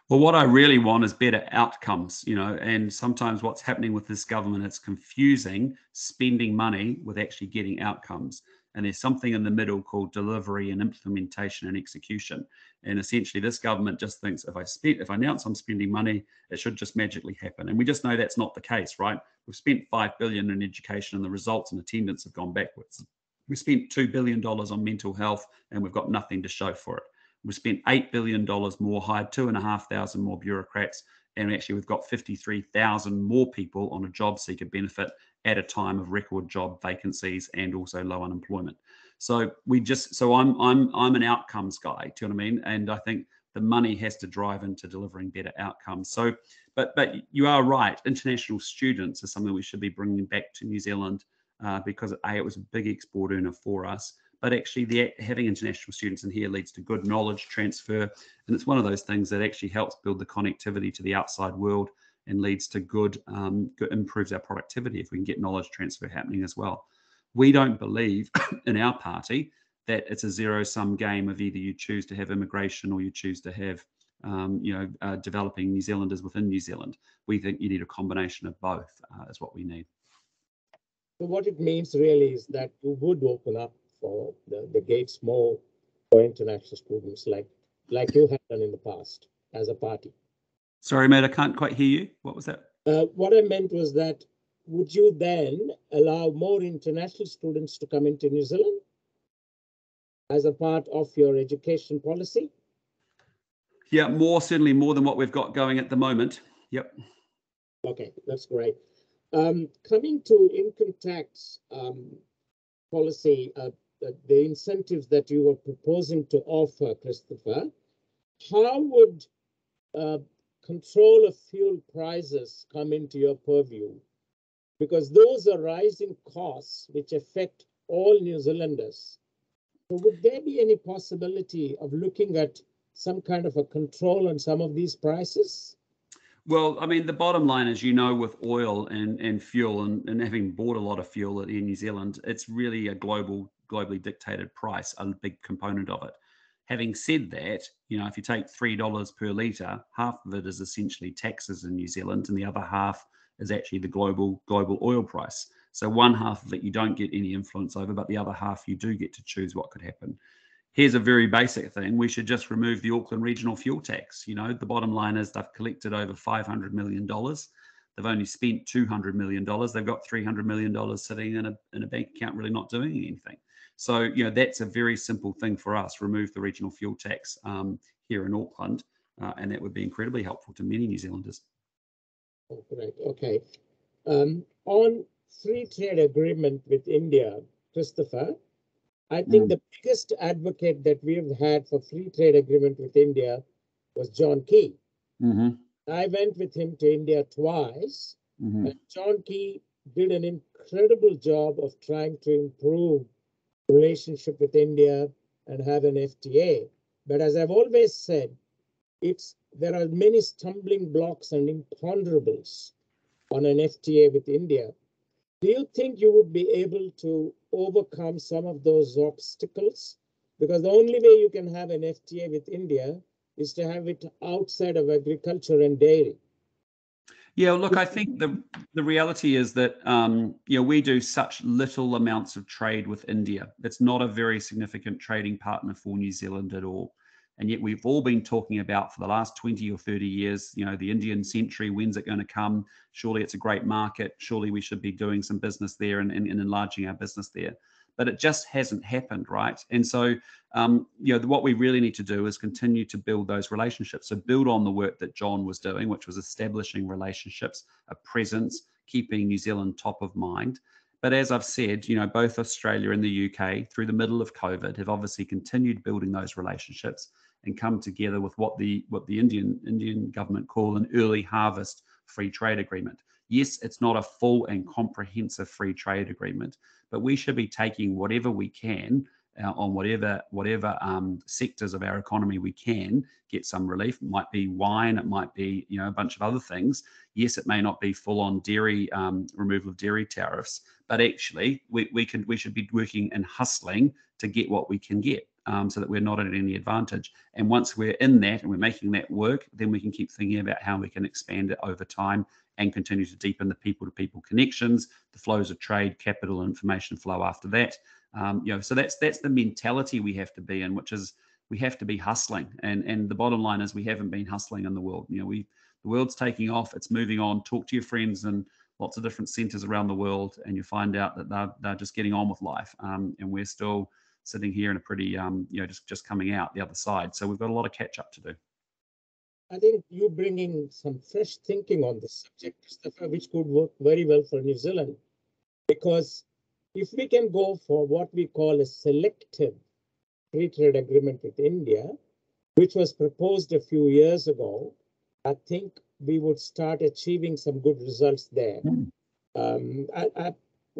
Well, what I really want is better outcomes, and sometimes what's happening with this government, it's confusing spending money with actually getting outcomes. And there's something in the middle called delivery and implementation and execution. And essentially this government just thinks if I announce I'm spending money, it should just magically happen. And we just know that's not the case, right? We've spent $5 billion in education and the results and attendance have gone backwards. We spent $2 billion on mental health and we've got nothing to show for it. We spent $8 billion more, hired 2,500 more bureaucrats, And actually, we've got 53,000 more people on a job seeker benefit at a time of record job vacancies and also low unemployment. So I'm an outcomes guy. Do you know what I mean? And I think the money has to drive into delivering better outcomes. So, but you are right. International students is something we should be bringing back to New Zealand because it was a big export earner for us. But actually, having international students in here leads to good knowledge transfer, and it's one of those things that actually helps build the connectivity to the outside world and leads to improves our productivity if we can get knowledge transfer happening as well. We don't believe in our party that it's a zero-sum game of either you choose to have immigration or you choose to have developing New Zealanders within New Zealand. We think you need a combination of both is what we need. So what it means really is that you would open up for the gates more for international students like you have done in the past as a party. Sorry, mate, I can't quite hear you. What was that? What I meant was that would you then allow more international students to come into New Zealand as a part of your education policy? Yeah, certainly more than what we've got going at the moment. Yep. Okay, that's great. Coming to income tax policy, the incentives that you were proposing to offer, Christopher, how would control of fuel prices come into your purview? Because those are rising costs which affect all New Zealanders. So would there be any possibility of looking at some kind of a control on some of these prices? Well, I mean, the bottom line is, with oil and fuel and having bought a lot of fuel in New Zealand, it's really a globally dictated price, a big component of it. Having said that, if you take $3 per litre, half of it is essentially taxes in New Zealand and the other half is actually the global oil price. So one half of it you don't get any influence over, but the other half you do get to choose what could happen. Here's a very basic thing. We should just remove the Auckland regional fuel tax. The bottom line is they've collected over $500 million. They've only spent $200 million. They've got $300 million sitting in a bank account really not doing anything. So, that's a very simple thing for us. Remove the regional fuel tax here in Auckland, and that would be incredibly helpful to many New Zealanders. Oh, great. Okay. On free trade agreement with India, Christopher, I think the biggest advocate that we have had for free trade agreement with India was John Key. Mm-hmm. I went with him to India twice, and John Key did an incredible job of trying to improve relationship with India and have an FTA. But as I've always said, there are many stumbling blocks and imponderables on an FTA with India. Do you think you would be able to overcome some of those obstacles? Because the only way you can have an FTA with India is to have it outside of agriculture and dairy. Yeah, look, I think the reality is that we do such little amounts of trade with India. It's not a very significant trading partner for New Zealand at all. And yet we've all been talking about for the last 20 or 30 years, the Indian century, when's it going to come? Surely it's a great market. Surely we should be doing some business there and enlarging our business there. But it just hasn't happened, right? And so, what we really need to do is continue to build those relationships. So build on the work that John was doing, which was establishing relationships, a presence, keeping New Zealand top of mind. But as I've said, both Australia and the UK, through the middle of COVID, have obviously continued building those relationships and come together with what the Indian government call an early harvest free trade agreement. Yes, it's not a full and comprehensive free trade agreement, but we should be taking whatever we can on whatever sectors of our economy we can get some relief. It might be wine, it might be a bunch of other things. Yes, it may not be full on dairy removal of dairy tariffs, but actually we should be working and hustling to get what we can get. So that we're not at any advantage. And once we're in that and we're making that work, then we can keep thinking about how we can expand it over time and continue to deepen the people-to-people connections, the flows of trade, capital, and information flow after that. So that's the mentality we have to be in, which is we have to be hustling. And the bottom line is we haven't been hustling in the world. The world's taking off, it's moving on. Talk to your friends in lots of different centers around the world, and you find out that they're just getting on with life. And we're still sitting here in a pretty, just coming out the other side. So we've got a lot of catch up to do. I think you bringing some fresh thinking on this subject, Christopher, which could work very well for New Zealand. Because if we can go for what we call a selective free trade agreement with India, which was proposed a few years ago, I think we would start achieving some good results there.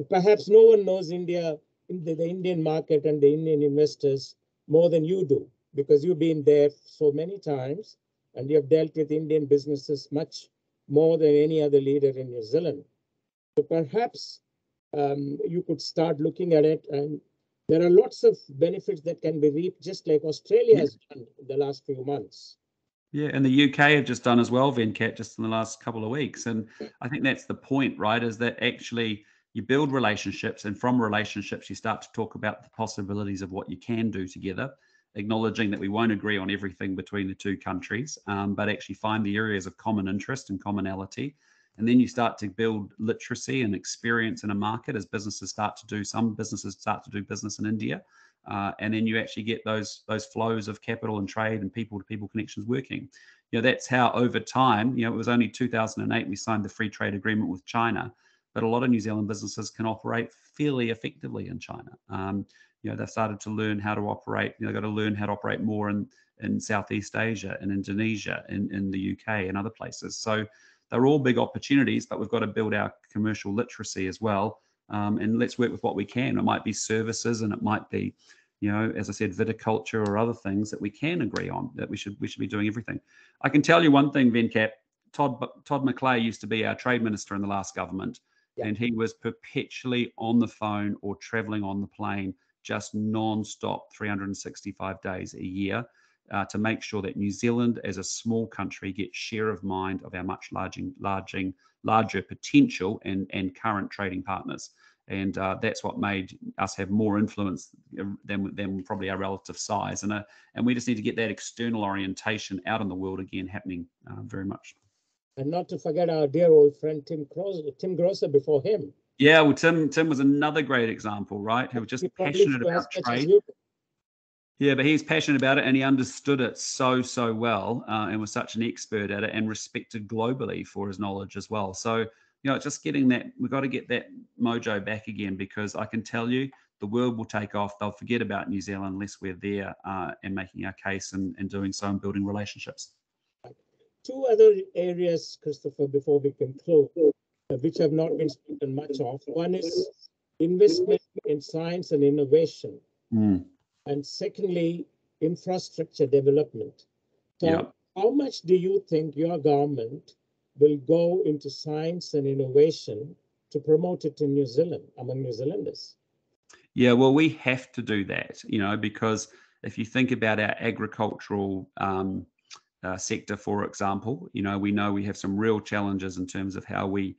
Perhaps no one knows India, the Indian market and the Indian investors more than you do, because you've been there so many times and you have dealt with Indian businesses much more than any other leader in New Zealand. So perhaps you could start looking at it, and there are lots of benefits that can be reaped, just like Australia has done in the last few months. Yeah, and the UK have just done as well, Venkat, just in the last couple of weeks. And I think that's the point, right? Is that actually you build relationships, and from relationships, you start to talk about the possibilities of what you can do together, acknowledging that we won't agree on everything between the two countries, but actually find the areas of common interest and commonality. And then you start to build literacy and experience in a market as businesses start to do, some businesses start to do business in India. And then you actually get those flows of capital and trade and people-to-people connections working. That's how over time, it was only 2008 we signed the free trade agreement with China, but a lot of New Zealand businesses can operate fairly effectively in China. They've started to learn how to operate. They've got to learn how to operate more in Southeast Asia, in Indonesia, in the UK and other places. So they're all big opportunities, but we've got to build our commercial literacy as well. And let's work with what we can. It might be services, and it might be, as I said, viticulture or other things that we can agree on, that we should be doing everything. I can tell you one thing, Venkat. Todd McClay used to be our trade minister in the last government, and he was perpetually on the phone or traveling on the plane, just non-stop 365 days a year, to make sure that New Zealand as a small country gets share of mind of our much larger potential and current trading partners. And that's what made us have more influence than probably our relative size. And we just need to get that external orientation out in the world again happening very much. And not to forget our dear old friend Tim Grosser before him. Yeah, well, Tim was another great example, right? Who was just passionate about trade. Yeah, but he's passionate about it, and he understood it so well, and was such an expert at it, and respected globally for his knowledge as well. So, just getting that, we've got to get that mojo back again, because I can tell you the world will take off. They'll forget about New Zealand unless we're there and making our case and doing so and building relationships. Two other areas, Christopher, before we conclude, which have not been spoken much of. One is investment in science and innovation. And secondly, infrastructure development. So how much do you think your government will go into science and innovation to promote it in New Zealand, among New Zealanders? Yeah, well, we have to do that, because if you think about our agricultural sector, for example, we know we have some real challenges in terms of how we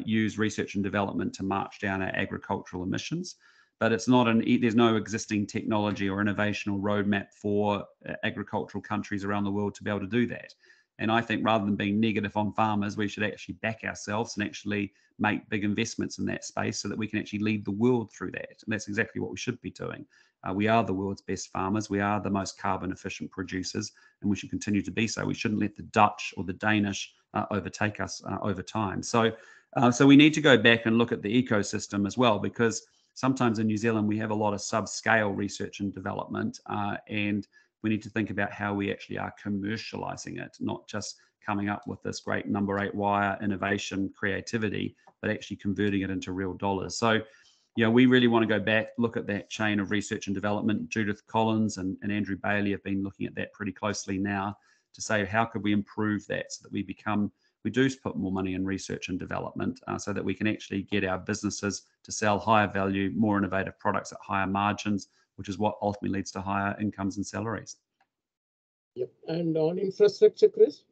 use research and development to march down our agricultural emissions. But it's not there's no existing technology or innovation or roadmap for agricultural countries around the world to be able to do that. And I think rather than being negative on farmers, we should actually back ourselves and actually make big investments in that space so that we can actually lead the world through that. And that's exactly what we should be doing. We are the world's best farmers. We are the most carbon efficient producers, and we should continue to be so. We shouldn't let the Dutch or the Danish overtake us over time. So we need to go back and look at the ecosystem as well, because sometimes in New Zealand, we have a lot of subscale research and development, and we need to think about how we actually are commercializing it, not just coming up with this great number 8 wire innovation creativity, but actually converting it into real dollars. So, we really want to go back, look at that chain of research and development. Judith Collins and Andrew Bailey have been looking at that pretty closely now to say, how could we improve that so that we do put more money in research and development so that we can actually get our businesses to sell higher value, more innovative products at higher margins, which is what ultimately leads to higher incomes and salaries. Yep. And on infrastructure, Chris?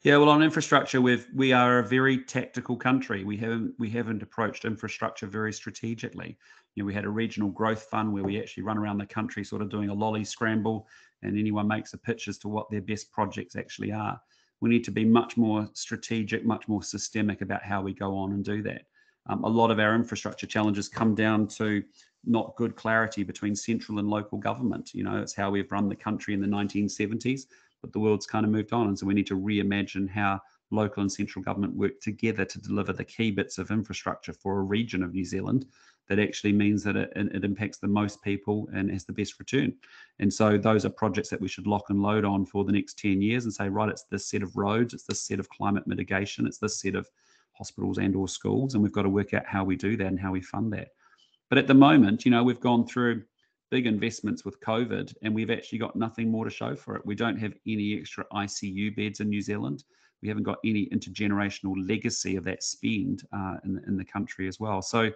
Yeah, well, on infrastructure, we are a very tactical country. We haven't approached infrastructure very strategically. We had a regional growth fund where we actually run around the country sort of doing a lolly scramble, and anyone makes a pitch as to what their best projects actually are. We need to be much more strategic, much more systemic about how we go on and do that. A lot of our infrastructure challenges come down to not good clarity between central and local government. It's how we've run the country in the 1970s. but the world's kind of moved on. And so we need to reimagine how local and central government work together to deliver the key bits of infrastructure for a region of New Zealand that actually means that it impacts the most people and has the best return. And so those are projects that we should lock and load on for the next 10 years and say, right, it's this set of roads, it's this set of climate mitigation, it's this set of hospitals and or schools, and we've got to work out how we do that and how we fund that. But at the moment, we've gone through big investments with COVID and we've actually got nothing more to show for it. We don't have any extra ICU beds in New Zealand. We haven't got any intergenerational legacy of that spend in the country as well. So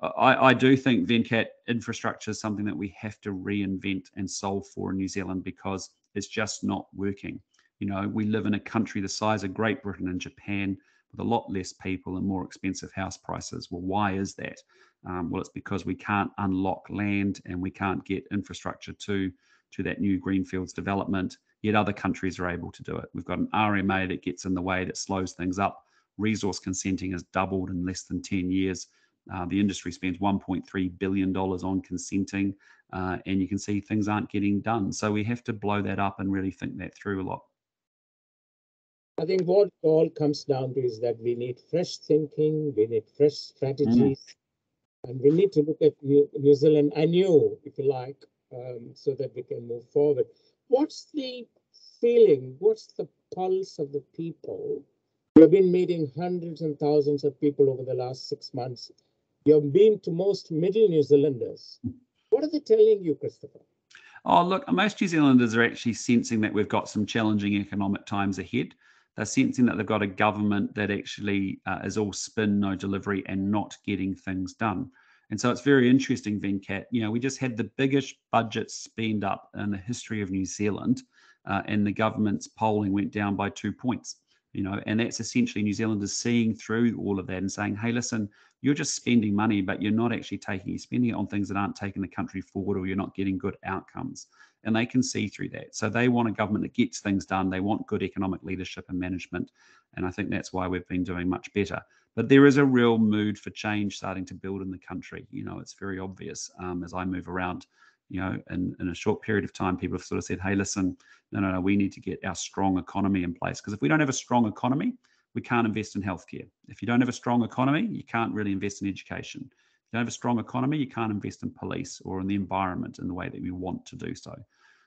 I do think, Venkat, infrastructure is something that we have to reinvent and solve for in New Zealand because it's just not working. We live in a country the size of Great Britain and Japan with a lot less people and more expensive house prices. Well, why is that? Well, it's because we can't unlock land and we can't get infrastructure to that new greenfields development, yet other countries are able to do it. We've got an RMA that gets in the way, that slows things up. Resource consenting has doubled in less than 10 years. The industry spends $1.3 billion on consenting, and you can see things aren't getting done. So we have to blow that up and really think that through a lot. I think what it all comes down to is that we need fresh thinking, we need fresh strategies, and we need to look at New Zealand anew, if you like, so that we can move forward. What's the feeling? What's the pulse of the people? We've been meeting hundreds and thousands of people over the last 6 months. You've been to most Middle New Zealanders. What are they telling you, Christopher? Oh, look, most New Zealanders are actually sensing that we've got some challenging economic times ahead. They're sensing that they've got a government that actually is all spin, no delivery, and not getting things done. And so it's very interesting, Venkat. We just had the biggest budget spend up in the history of New Zealand, and the government's polling went down by 2 points. And that's essentially New Zealanders seeing through all of that and saying, hey, listen, you're just spending money, but you're not actually you're spending it on things that aren't taking the country forward, or you're not getting good outcomes. And they can see through that. So they want a government that gets things done. They want good economic leadership and management. And I think that's why we've been doing much better. But there is a real mood for change starting to build in the country. It's very obvious as I move around. In a short period of time, people have sort of said, hey, listen, no, we need to get our strong economy in place. Because if we don't have a strong economy, we can't invest in healthcare. If you don't have a strong economy, you can't really invest in education. If you don't have a strong economy, you can't invest in police or in the environment in the way that we want to do so.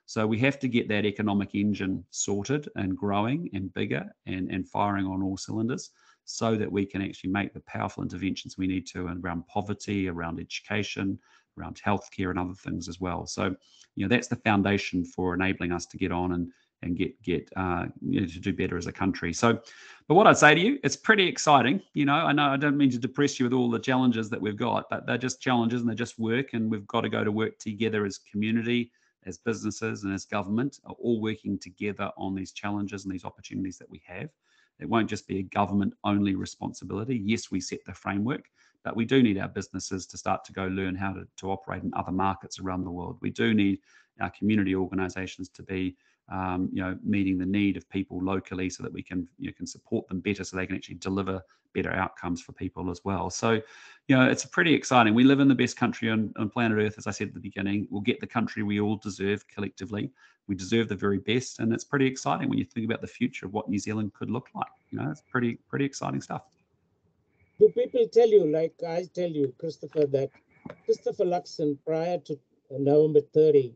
So we have to get that economic engine sorted and growing and bigger and firing on all cylinders so that we can actually make the powerful interventions we need to around poverty, around education, around healthcare and other things as well. So, that's the foundation for enabling us to get on and get to do better as a country. So, but what I'd say to you, it's pretty exciting. I know I don't mean to depress you with all the challenges that we've got, but they're just challenges and they just work, and we've got to go to work together as community, as businesses and as government, are all working together on these challenges and these opportunities that we have. It won't just be a government-only responsibility. Yes, we set the framework, but we do need our businesses to start to go learn how to operate in other markets around the world. We do need our community organisations to be, meeting the need of people locally, so that we can support them better, so they can actually deliver better outcomes for people as well. So, it's pretty exciting. We live in the best country on planet Earth, as I said at the beginning. We'll get the country we all deserve collectively. We deserve the very best, and it's pretty exciting when you think about the future of what New Zealand could look like. It's pretty exciting stuff. Do people tell you, like I tell you, Christopher, that Christopher Luxon prior to November 30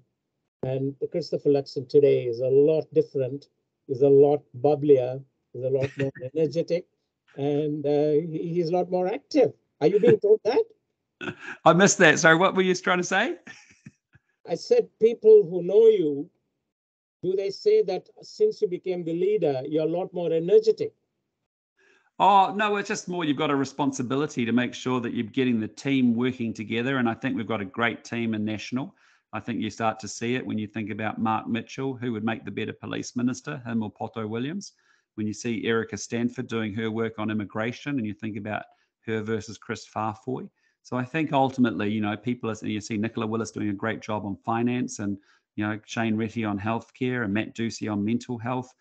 and Christopher Luxon today is a lot different, is a lot bubblier, is a lot more energetic, and he's a lot more active. Are you being told that? I missed that. Sorry, what were you trying to say? I said people who know you, do they say that since you became the leader, you're a lot more energetic? Oh, no, it's just more you've got a responsibility to make sure that you're getting the team working together. And I think we've got a great team in National. I think you start to see it when you think about Mark Mitchell, who would make the better police minister, him or Poto Williams. When you see Erica Stanford doing her work on immigration, and you think about her versus Chris Farfoy. So I think ultimately, people are, you see Nicola Willis doing a great job on finance, and, Shane Retty on healthcare, and Matt Ducey on mental health.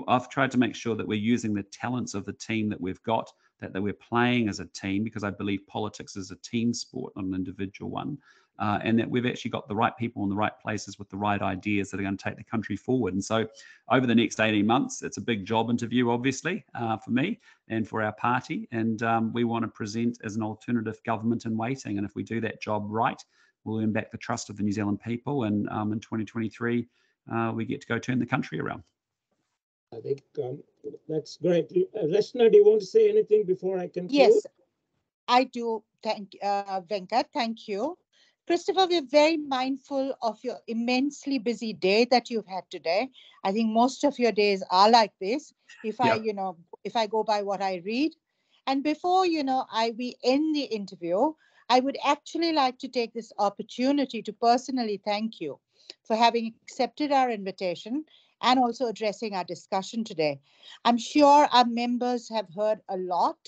I've tried to make sure that we're using the talents of the team that we've got, that we're playing as a team, because I believe politics is a team sport, not an individual one. and that we've actually got the right people in the right places with the right ideas that are going to take the country forward. And so over the next 18 months, it's a big job interview, obviously, for me and for our party. And we want to present as an alternative government in waiting. And if we do that job right, we'll earn back the trust of the New Zealand people. And in 2023, we get to go turn the country around. I think that's great. Rashna, do you want to say anything before I conclude? Yes, I do. Thank Venkat. Thank you. Christopher, we're very mindful of your immensely busy day that you've had today. I think most of your days are like this. If I go by what I read. And before, we end the interview, I would actually like to take this opportunity to personally thank you for having accepted our invitation and also addressing our discussion today. I'm sure our members have heard a lot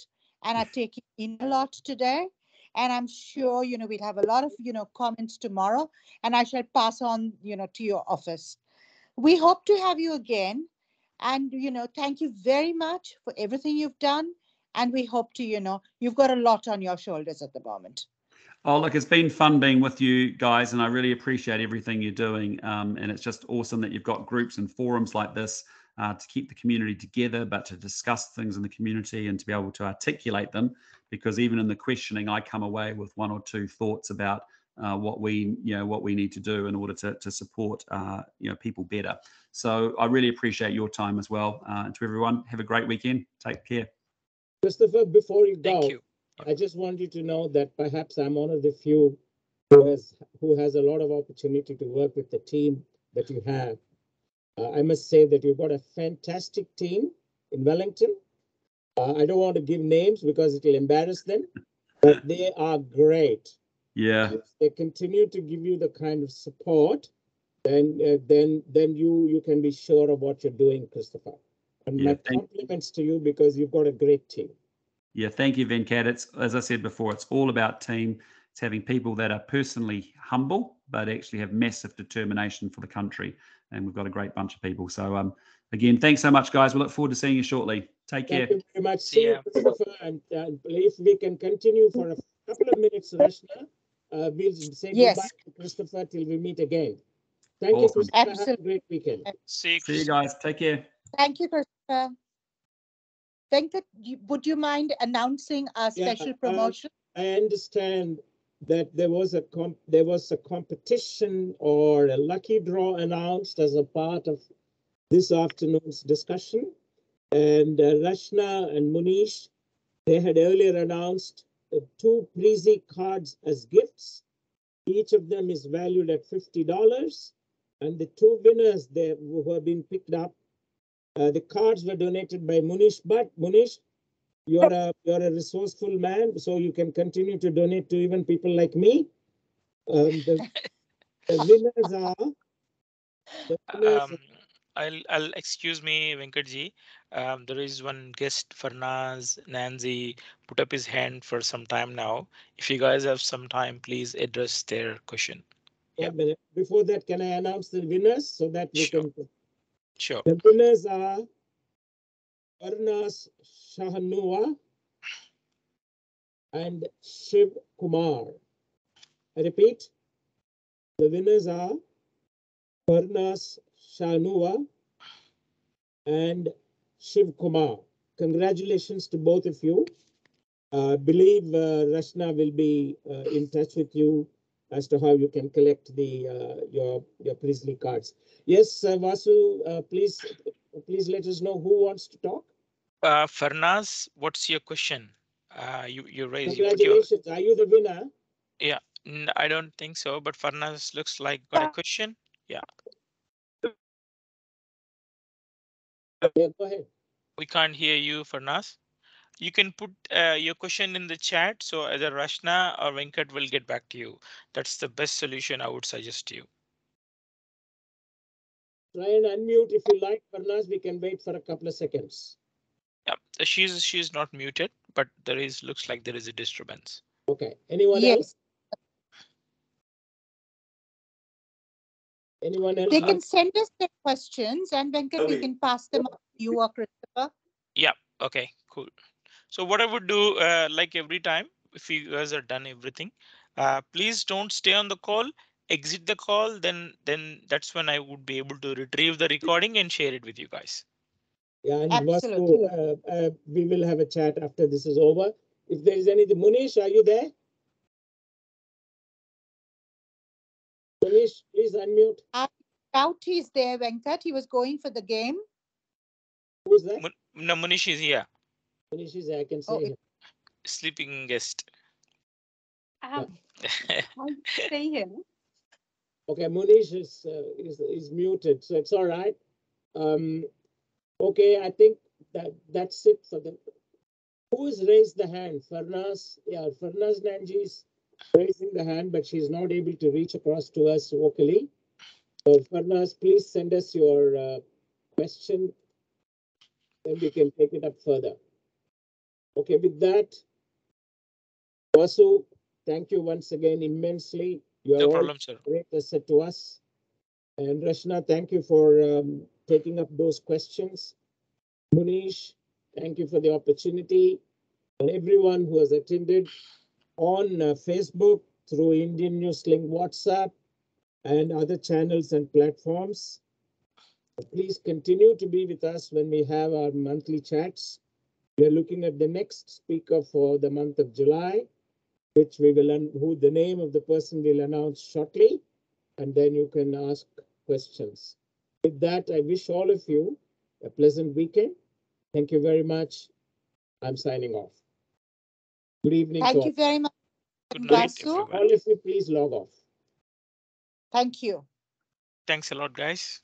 and are taking in a lot today. And I'm sure, we'll have a lot of, comments tomorrow, and I shall pass on, to your office. We hope to have you again. And, thank you very much for everything you've done. And we hope to, you've got a lot on your shoulders at the moment. Oh, look, it's been fun being with you guys, and I really appreciate everything you're doing. And it's just awesome that you've got groups and forums like this to keep the community together, but to discuss things in the community and to be able to articulate them. Because even in the questioning, I come away with one or two thoughts about what we need to do in order to support people better. So I really appreciate your time as well. And to everyone, have a great weekend. Take care. Christopher, before you go, Thank you. I just want you to know that perhaps I'm one of the few who has a lot of opportunity to work with the team that you have. I must say that you've got a fantastic team in Wellington. I don't want to give names because it will embarrass them, but they are great. Yeah. If they continue to give you the kind of support, then you can be sure of what you're doing, Christopher. And my compliments to you because you've got a great team. Yeah, thank you, Venkat. It's, as I said before, it's all about team. It's having people that are personally humble, but actually have massive determination for the country. And we've got a great bunch of people. So again, thanks so much, guys. We look forward to seeing you shortly. Take care. Thank you very much. See See you, ya. Christopher. And if we can continue for a couple of minutes, Rashna, we'll say goodbye to Christopher till we meet again. Thank you, Christopher. Absolutely. Have a great weekend. See you guys. Take care. Thank you, Christopher. Venkat, would you mind announcing our special promotion? I understand that there was a competition or a lucky draw announced as a part of this afternoon's discussion. And Rashna and Munish, they had earlier announced 2 Prezi cards as gifts. Each of them is valued at $50. And the 2 winners who have been picked up, the cards were donated by Munish. But Munish, you're a resourceful man, so you can continue to donate to even people like me. The winners are. I'll excuse me, Venkatji. There is one guest, Farnaz Nanzi, put up his hand for some time now. If you guys have some time, please address their question. Yeah. Before that, can I announce the winners so that we can? Sure. The winners are Farnaz Shahanua and Shiv Kumar. I repeat, the winners are Farnaz Shahanua and Shiv Kumar. Congratulations to both of you. I believe Rashna will be in touch with you as to how you can collect your Priestley cards. Yes, Vasu, please let us know who wants to talk. Farnaz, what's your question? You raised. Congratulations. Are you the winner? Yeah, I don't think so, but Farnaz looks like got a question. Yeah. Yeah, go ahead. We can't hear you, Farnaz. You can put your question in the chat, so either Rashna or Venkat will get back to you. That's the best solution I would suggest to you. Try and unmute if you like, Farnaz. We can wait for a couple of seconds. Yeah, she's not muted, but looks like there is a disturbance. Okay. Anyone else? Anyone else? They can send us their questions, and Venkat, we can pass them on to you or Christopher. Yeah. Okay. Cool. So what I would do, like every time, if you guys are done everything, Please don't stay on the call. Exit the call, then that's when I would be able to retrieve the recording and share it with you guys. Yeah, and Absolutely. Vasu, we will have a chat after this is over. If there is anything, Munish, are you there? Munish, please unmute. I doubt he's there, Venkat. He was going for the game. Who's that? No, Munish is here, Munish is there. I can Oh, say him. sleeping guest. Yeah. I'll stay here. Okay, Munish is muted, so it's all right. Okay, I think that's it for the. Who's raised the hand? Farnaz. Yeah, Farnaz Nanji is raising the hand, but she's not able to reach across to us vocally. So Farnaz, please send us your question, then we can take it up further. Okay, with that, Vasu, thank you once again immensely. You are No all problem, sir. great asset to us. And Rashna, thank you for taking up those questions. Munish, thank you for the opportunity. And everyone who has attended on Facebook, through Indian Newslink WhatsApp, and other channels and platforms. Please continue to be with us when we have our monthly chats. We are looking at the next speaker for the month of July, which we will, who the name of the person will announce shortly, and then you can ask questions. With that, I wish all of you a pleasant weekend. Thank you very much. I'm signing off. Good evening to Thank all. you very much, Good night, Vasu. everyone. All of you, please log off. Thank you. Thanks a lot, guys.